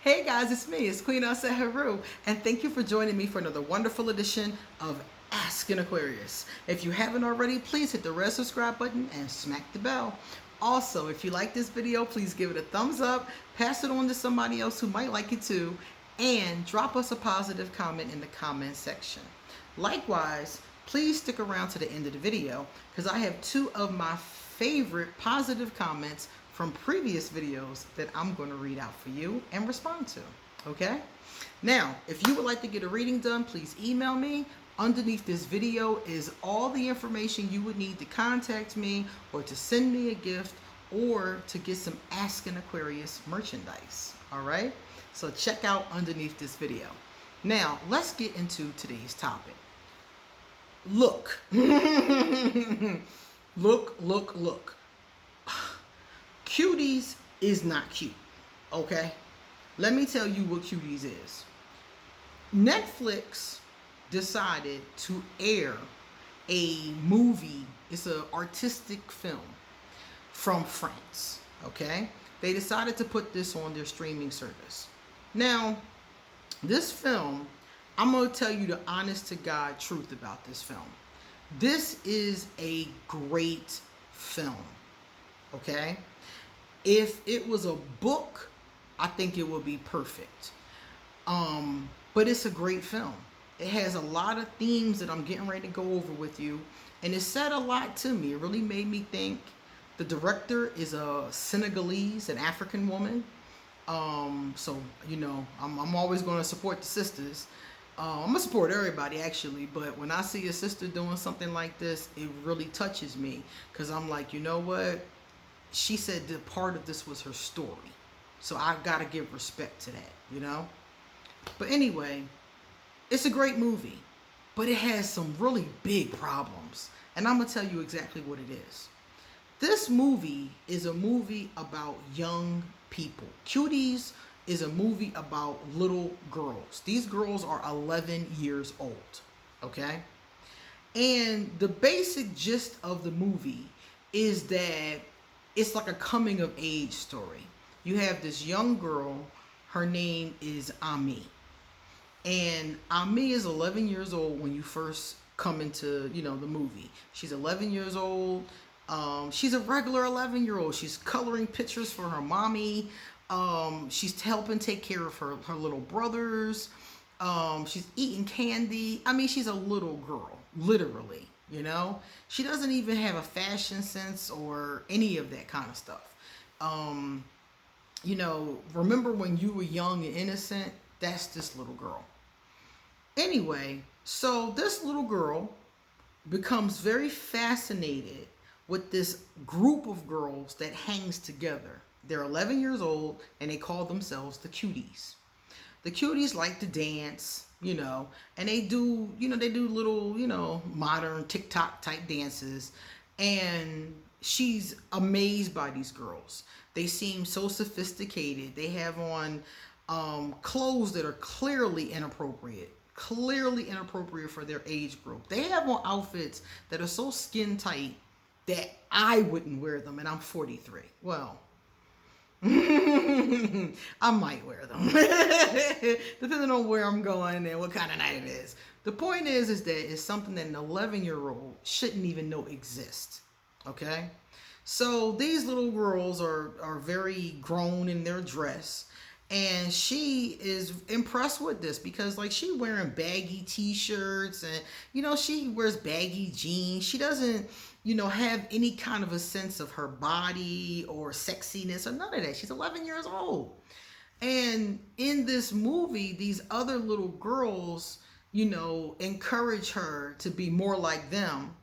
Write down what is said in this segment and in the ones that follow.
Hey guys, it's me, it's Queen Asa Haru, and thank you for joining me for another wonderful edition of Ask an Aquarius. If you haven't already, please hit the red subscribe button and smack the bell. Also, if you like this video, please give it a thumbs up, pass it on to somebody else who might like it too, and drop us a positive comment in the comment section. Likewise, please stick around to the end of the video because I have two of my favorite positive comments from previous videos that I'm going to read out for you and respond to. Okay? Now, if you would like to get a reading done, please email me. Underneath this video is all the information you would need to contact me or to send me a gift or to get some Ask an Aquarius merchandise. All right? So check out underneath this video. Now, let's get into today's topic. Look. Look. Cuties is not cute, okay? Let me tell you what Cuties is. Netflix decided to air a movie. It's an artistic film from France, okay? They decided to put this on their streaming service. Now, this film, I'm going to tell you the honest to God truth about this film. This is a great film, okay? If it was a book, I think it would be perfect. But it's a great film. It has a lot of themes that I'm getting ready to go over with you. And it said a lot to me. It really made me think. The director is a Senegalese, an African woman. So, you know, I'm always going to support the sisters. I'm going to support everybody, actually. But when I see a sister doing something like this, it really touches me. Because I'm like, you know what? She said that part of this was her story. So I've got to give respect to that, you know? But anyway, it's a great movie. But it has some really big problems. And I'm going to tell you exactly what it is. This movie is a movie about young people. Cuties is a movie about little girls. These girls are 11 years old, okay? And the basic gist of the movie is that it's like a coming of age story. You have this young girl, her name is Ami. And Ami is 11 years old when you first come into, you know, the movie. She's 11 years old. She's a regular 11-year-old. She's coloring pictures for her mommy. She's helping take care of her little brothers. She's eating candy. I mean, she's a little girl, literally, you know? She doesn't even have a fashion sense or any of that kind of stuff. You know, remember when you were young and innocent? That's this little girl. Anyway, so this little girl becomes very fascinated with this group of girls that hangs together. They're 11 years old and they call themselves the Cuties. The Cuties like to dance, you know, and they do, you know, they do little, you know, modern TikTok type dances. And she's amazed by these girls. They seem so sophisticated. They have on clothes that are clearly inappropriate for their age group. They have on outfits that are so skin tight that I wouldn't wear them, and I'm 43. Well, I might wear them, depending on where I'm going and what kind of night it is. The point is that it's something that an 11-year-old shouldn't even know exists. Okay? So these little girls are very grown in their dress. And she is impressed with this because, like, she wearing baggy t-shirts and, you know, she wears baggy jeans. She doesn't, you know, have any kind of a sense of her body or sexiness or none of that. She's 11 years old. And in this movie, these other little girls, you know, encourage her to be more like them.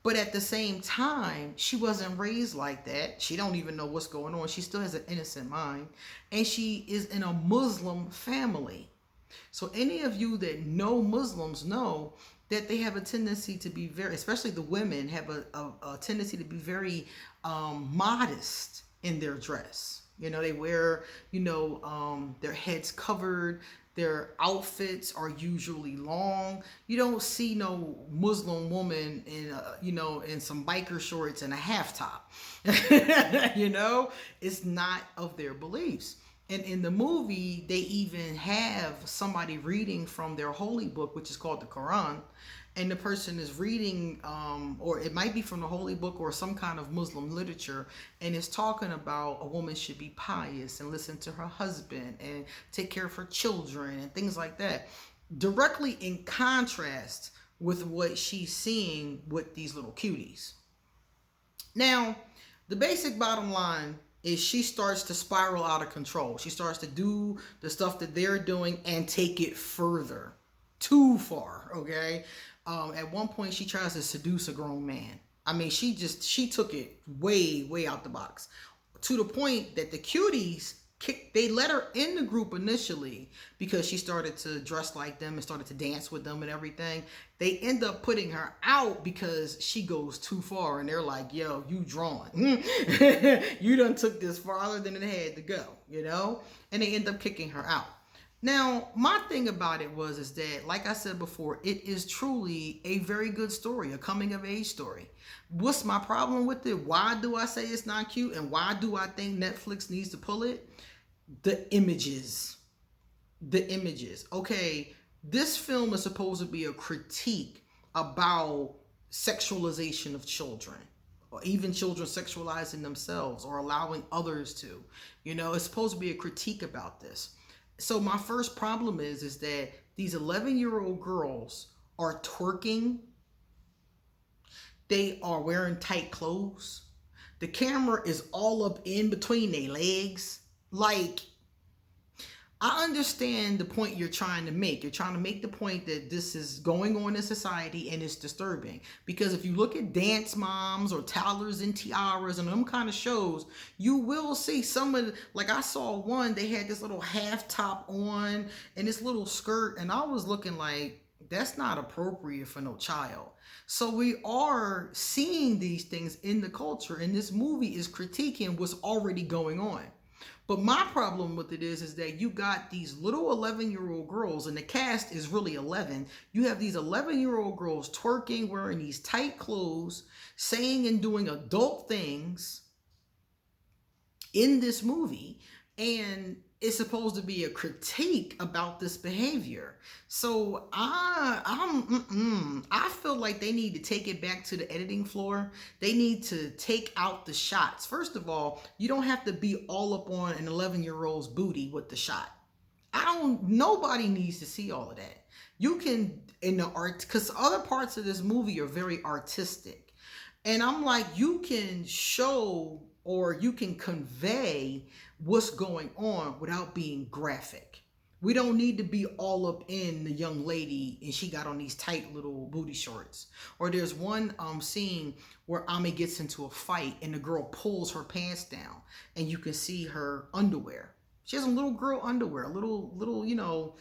But at the same time, she wasn't raised like that. She don't even know what's going on. She still has an innocent mind. And she is in a Muslim family. So any of you that know Muslims know that they have a tendency to be very, especially the women, have a tendency to be very modest in their dress. You know, they wear, you know, their heads covered. Their outfits are usually long. You don't see no Muslim woman in, you know, in some biker shorts and a half top. You know, it's not of their beliefs. And in the movie, they even have somebody reading from their holy book, which is called the Quran. And the person is reading, or it might be from the holy book or some kind of Muslim literature, and it's talking about a woman should be pious and listen to her husband and take care of her children and things like that. Directly in contrast with what she's seeing with these little cuties. Now, the basic bottom line is she starts to spiral out of control. She starts to do the stuff that they're doing and take it further, too far. Okay. At one point, she tries to seduce a grown man. I mean, she took it way out the box, to the point that the cuties they let her in the group initially because she started to dress like them and started to dance with them and everything. They end up putting her out because she goes too far, and they're like, yo, you drawn. You done took this farther than it had to go, you know? And they end up kicking her out. Now, my thing about it is that, like I said before, it is truly a very good story, a coming of age story. What's my problem with it? Why do I say it's not cute? And why do I think Netflix needs to pull it? The images. Okay, this film is supposed to be a critique about sexualization of children, or even children sexualizing themselves or allowing others to. You know, it's supposed to be a critique about this. So my first problem is that these 11-year-old girls are twerking. They are wearing tight clothes. The camera is all up in between their legs. Like, I understand the point you're trying to make. You're trying to make the point that this is going on in society and it's disturbing. Because if you look at Dance Moms or Towers and Tiaras and them kind of shows, you will see some of the, like I saw one, they had this little half top on and this little skirt, and I was looking like, that's not appropriate for no child. So we are seeing these things in the culture, and this movie is critiquing what's already going on. But my problem with it is that you got these little 11-year-old girls, and the cast is really 11. You have these 11-year-old girls twerking, wearing these tight clothes, saying and doing adult things in this movie, and it's supposed to be a critique about this behavior. So I feel like they need to take it back to the editing floor. They need to take out the shots. First of all, you don't have to be all up on an 11-year-old's booty with the shot. Nobody needs to see all of that. You can, in the art, because other parts of this movie are very artistic. And I'm like, you can show or you can convey what's going on without being graphic. We don't need to be all up in the young lady and she got on these tight little booty shorts. Or there's one scene where Ami gets into a fight and the girl pulls her pants down and you can see her underwear. She has a little girl underwear, little, you know,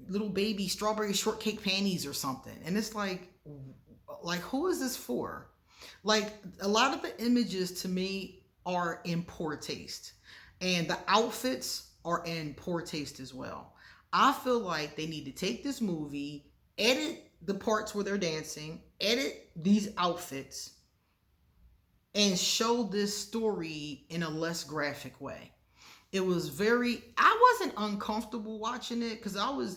little baby strawberry shortcake panties or something. And it's like who is this for? Like, a lot of the images to me are in poor taste, and the outfits are in poor taste as well. I feel like they need to take this movie, edit the parts where they're dancing, edit these outfits, and show this story in a less graphic way. It was I wasn't uncomfortable watching it because I was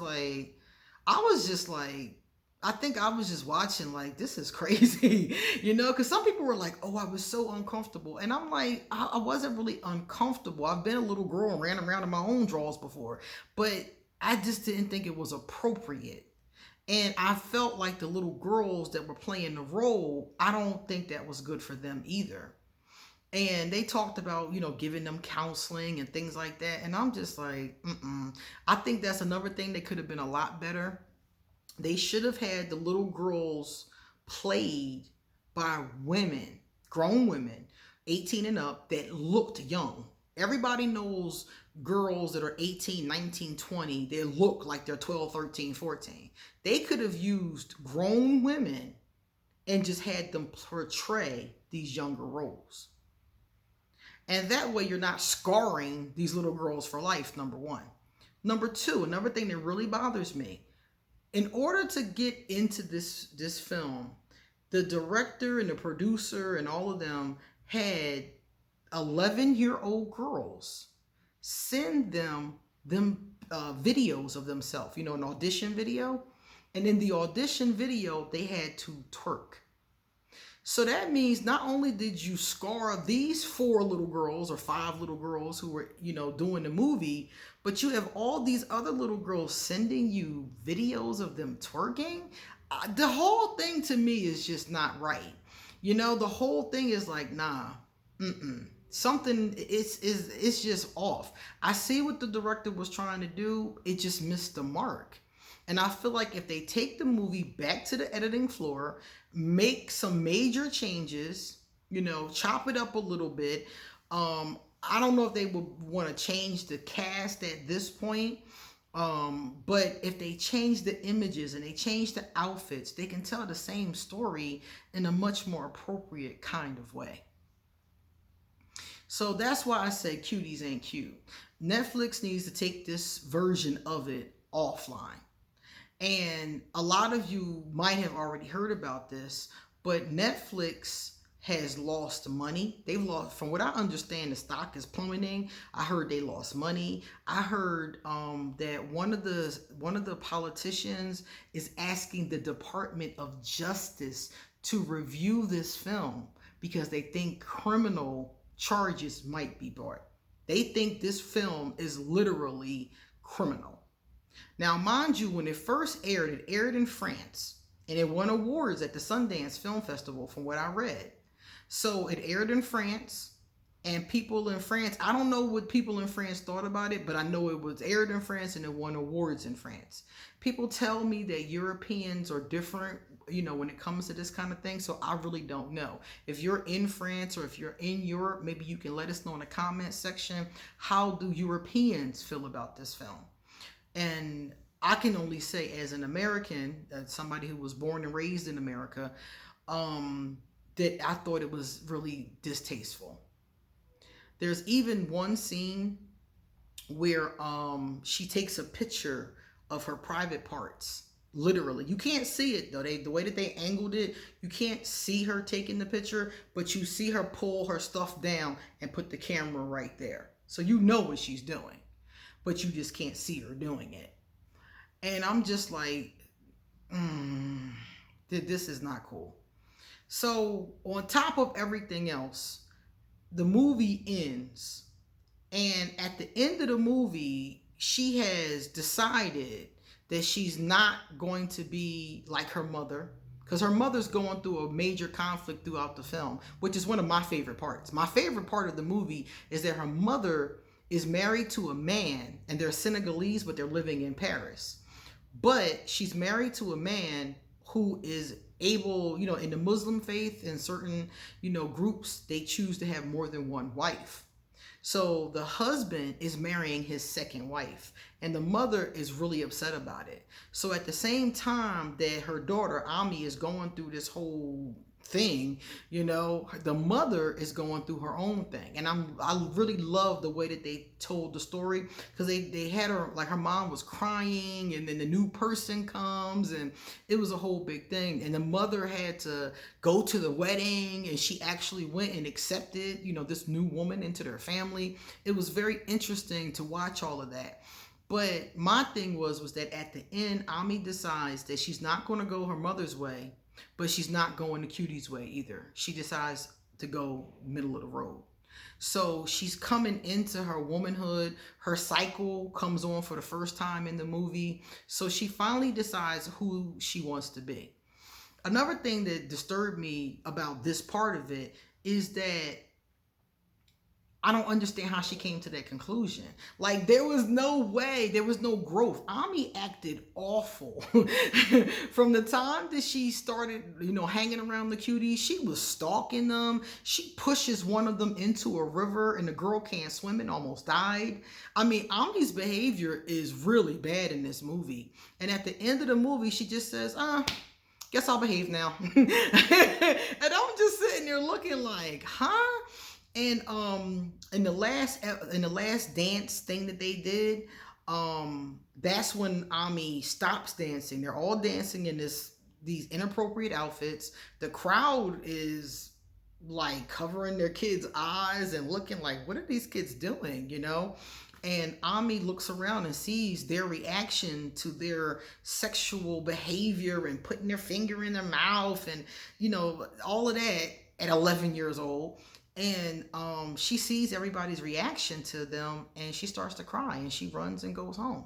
just watching like, this is crazy, you know, because some people were like, oh, I was so uncomfortable. And I'm like, I wasn't really uncomfortable. I've been a little girl and ran around in my own drawers before, but I just didn't think it was appropriate. And I felt like the little girls that were playing the role, I don't think that was good for them either. And they talked about, you know, giving them counseling and things like that. And I'm just like, I think that's another thing that could have been a lot better. They should have had the little girls played by women, grown women, 18 and up, that looked young. Everybody knows girls that are 18, 19, 20, they look like they're 12, 13, 14. They could have used grown women and just had them portray these younger roles. And that way you're not scarring these little girls for life, number one. Number two, another thing that really bothers me, in order to get into this film, the director and the producer and all of them had 11-year-old girls send them videos of themselves, you know, an audition video. And in the audition video, they had to twerk. So that means not only did you scar these 4 little girls or 5 little girls who were, you know, doing the movie, but you have all these other little girls sending you videos of them twerking. The whole thing to me is just not right. You know, the whole thing is like, nah, something it's just off. I see what the director was trying to do. It just missed the mark. And I feel like if they take the movie back to the editing floor, make some major changes, you know, chop it up a little bit. I don't know if they would want to change the cast at this point. But if they change the images and they change the outfits, they can tell the same story in a much more appropriate kind of way. So that's why I say Cuties ain't cute. Netflix needs to take this version of it offline. And a lot of you might have already heard about this, but Netflix has lost money. They've lost, from what I understand, the stock is plummeting. I heard they lost money. I heard that one of the politicians is asking the Department of Justice to review this film because they think criminal charges might be brought. They think this film is literally criminal. Now, mind you, when it first aired, it aired in France, and it won awards at the Sundance Film Festival, from what I read. So it aired in France, and people in France, I don't know what people in France thought about it, but I know it was aired in France and it won awards in France. People tell me that Europeans are different, you know, when it comes to this kind of thing, so I really don't know. If you're in France or if you're in Europe, maybe you can let us know in the comment section, how do Europeans feel about this film? And I can only say, as an American, somebody who was born and raised in America, that I thought it was really distasteful. There's even one scene where she takes a picture of her private parts. Literally, you can't see it though. The way that they angled it, you can't see her taking the picture, but you see her pull her stuff down and put the camera right there. So you know what she's doing, but you just can't see her doing it. And I'm just like, this is not cool. So on top of everything else, the movie ends. And at the end of the movie, she has decided that she's not going to be like her mother, because her mother's going through a major conflict throughout the film, which is one of my favorite parts. My favorite part of the movie is that her mother is married to a man, and they're Senegalese, but they're living in Paris. But she's married to a man who is able, you know, in the Muslim faith, in certain, you know, groups, they choose to have more than one wife. So the husband is marrying his second wife, and the mother is really upset about it. So at the same time that her daughter, Ami, is going through this whole thing, you know, the mother is going through her own thing. And I really love the way that they told the story, because they had her, like, her mom was crying, and then the new person comes, and it was a whole big thing. And the mother had to go to the wedding, and she actually went and accepted, you know, this new woman into their family. It was very interesting to watch all of that. But my thing was that at the end, Ami decides that she's not going to go her mother's way, but she's not going the Cuties way either. She decides to go middle of the road. So she's coming into her womanhood. Her cycle comes on for the first time in the movie. So she finally decides who she wants to be. Another thing that disturbed me about this part of it is that I don't understand how she came to that conclusion. Like, there was no way, there was no growth. Ami acted awful. From the time that she started, you know, hanging around the Cuties, she was stalking them. She pushes one of them into a river, and the girl can't swim and almost died. I mean, Ami's behavior is really bad in this movie. And at the end of the movie, she just says, guess I'll behave now. And I'm just sitting there looking like, huh? And in the last dance thing that they did, that's when Ami stops dancing. They're all dancing in these inappropriate outfits. The crowd is like covering their kids' eyes and looking like, what are these kids doing, you know? And Ami looks around and sees their reaction to their sexual behavior and putting their finger in their mouth and, all of that at 11 years old. And she sees everybody's reaction to them and she starts to cry and she runs and goes home.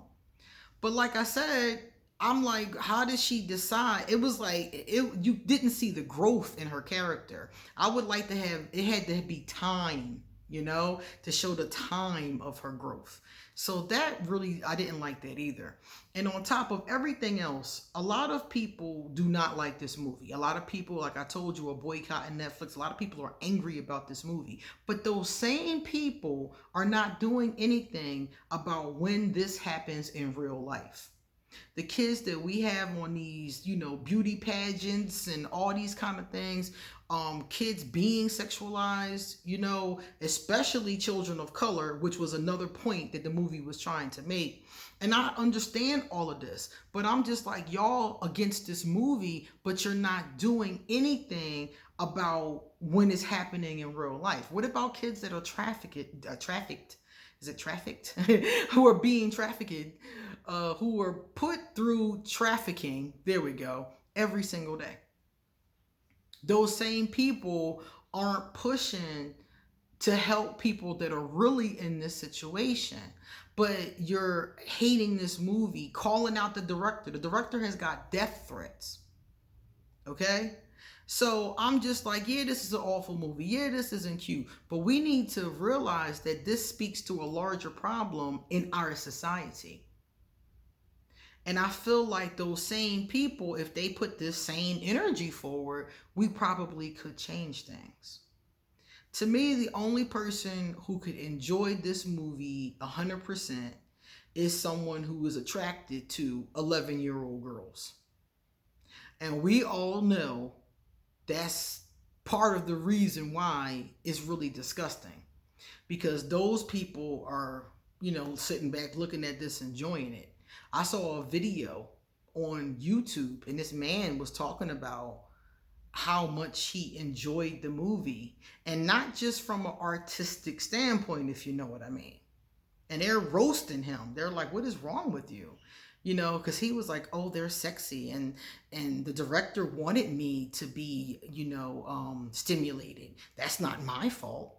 But like I said, I'm like, how did she decide? It was like you didn't see the growth in her character. I would like to have it had to be time, to show the time of her growth. So that really, I didn't like that either. And on top of everything else, a lot of people do not like this movie. A lot of people, like I told you, are boycotting Netflix. A lot of people are angry about this movie. But those same people are not doing anything about when this happens in real life. The kids that we have on these, beauty pageants and all these kind of things, kids being sexualized, especially children of color, which was another point that the movie was trying to make. And I understand all of this, but I'm just like, y'all against this movie, but you're not doing anything about when it's happening in real life. What about kids that are trafficked? Is it trafficked? Who are being trafficked, who are put through trafficking, there we go, every single day. Those same people aren't pushing to help people that are really in this situation. But you're hating this movie, calling out the director. The director has got death threats. Okay? So I'm just like, yeah, this is an awful movie. Yeah, this isn't cute. But we need to realize that this speaks to a larger problem in our society. And I feel like those same people, if they put this same energy forward, we probably could change things. To me, the only person who could enjoy this movie 100% is someone who is attracted to 11-year-old girls. And we all know that's part of the reason why it's really disgusting. Because those people are, sitting back looking at this, enjoying it. I saw a video on YouTube and this man was talking about how much he enjoyed the movie, and not just from an artistic standpoint, if you know what I mean. And they're roasting him. They're like, what is wrong with you? Because he was like, oh, they're sexy, and the director wanted me to be, stimulated. That's not my fault.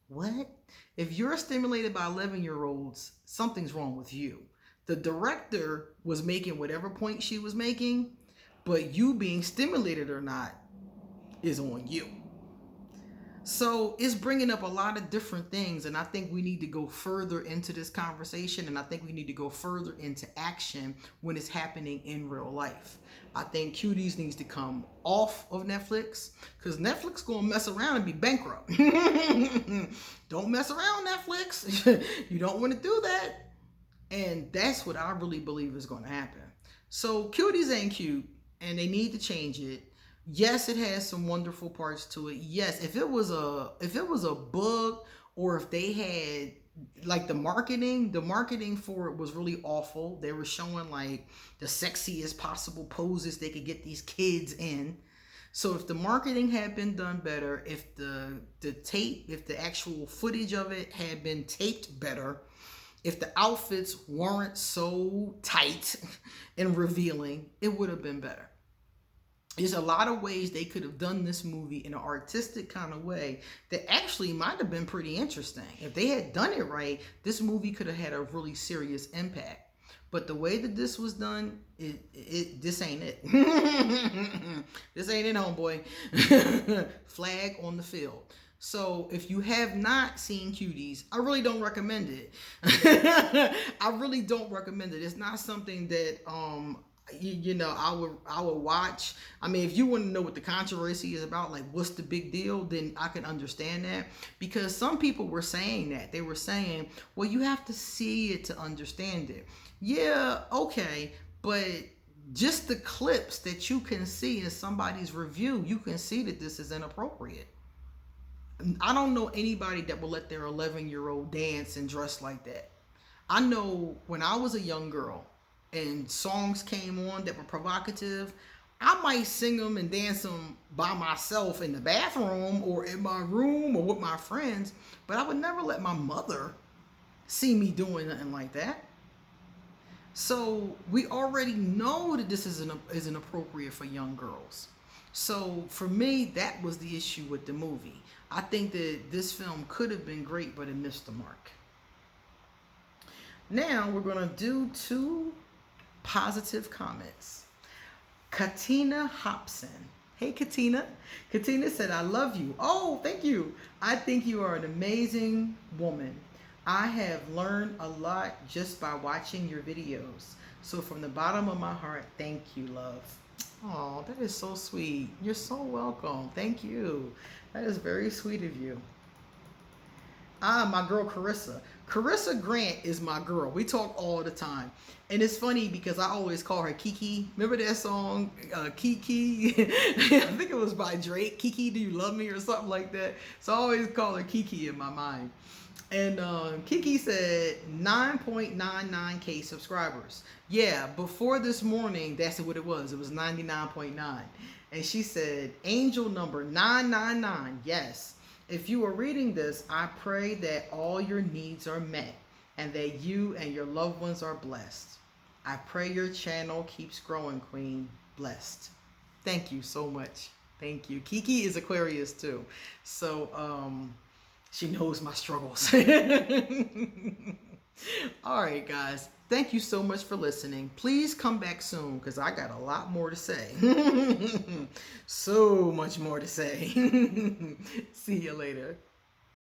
What? If you're stimulated by 11-year-olds, something's wrong with you. The director was making whatever point she was making, but you being stimulated or not is on you. So it's bringing up a lot of different things, and I think we need to go further into this conversation, and I think we need to go further into action when it's happening in real life. I think Cuties needs to come off of Netflix, because Netflix gonna mess around and be bankrupt. Don't mess around, Netflix. You don't want to do that. And that's what I really believe is going to happen. So Cuties ain't cute, and they need to change it. Yes, it has some wonderful parts to it. Yes, if it was a book, or if they had like the marketing for it was really awful. They were showing like the sexiest possible poses they could get these kids in. So if the marketing had been done better, if the actual footage of it had been taped better, if the outfits weren't so tight and revealing, it would have been better. There's a lot of ways they could have done this movie in an artistic kind of way that actually might have been pretty interesting. If they had done it right, this movie could have had a really serious impact. But the way that this was done, this ain't it. This ain't it, homeboy. Flag on the field. So if you have not seen Cuties, I really don't recommend it. I really don't recommend it. It's not something that I would watch. I mean, if you want to know what the controversy is about, like what's the big deal, then I can understand that. Because some people were saying that. They were saying, well, you have to see it to understand it. Yeah, okay, but just the clips that you can see in somebody's review, you can see that this is inappropriate. I don't know anybody that will let their 11-year-old dance and dress like that. I know when I was a young girl and songs came on that were provocative, I might sing them and dance them by myself in the bathroom or in my room or with my friends, but I would never let my mother see me doing nothing like that. So we already know that this isn't appropriate for young girls. So for me, that was the issue with the movie. I think that this film could have been great, but it missed the mark. Now we're gonna do 2 positive comments. Katina Hobson. Hey Katina. Katina said, I love you. Oh, thank you. I think you are an amazing woman. I have learned a lot just by watching your videos. So from the bottom of my heart, thank you, love. Oh, that is so sweet. You're so welcome. Thank you. That is very sweet of you. Ah, my girl Carissa. Carissa Grant is my girl. We talk all the time. And it's funny because I always call her Kiki. Remember that song, Kiki? I think it was by Drake. Kiki, do you love me? Or something like that. So I always call her Kiki in my mind. And Kiki said 9.99K subscribers. Yeah, before this morning, that's what it was. It was 99.9. And she said, angel number 999. Yes. If you are reading this, I pray that all your needs are met and that you and your loved ones are blessed. I pray your channel keeps growing, Queen. Blessed. Thank you so much. Thank you. Kiki is Aquarius too. So, she knows my struggles. All right, guys. Thank you so much for listening. Please come back soon because I got a lot more to say. So much more to say. See you later.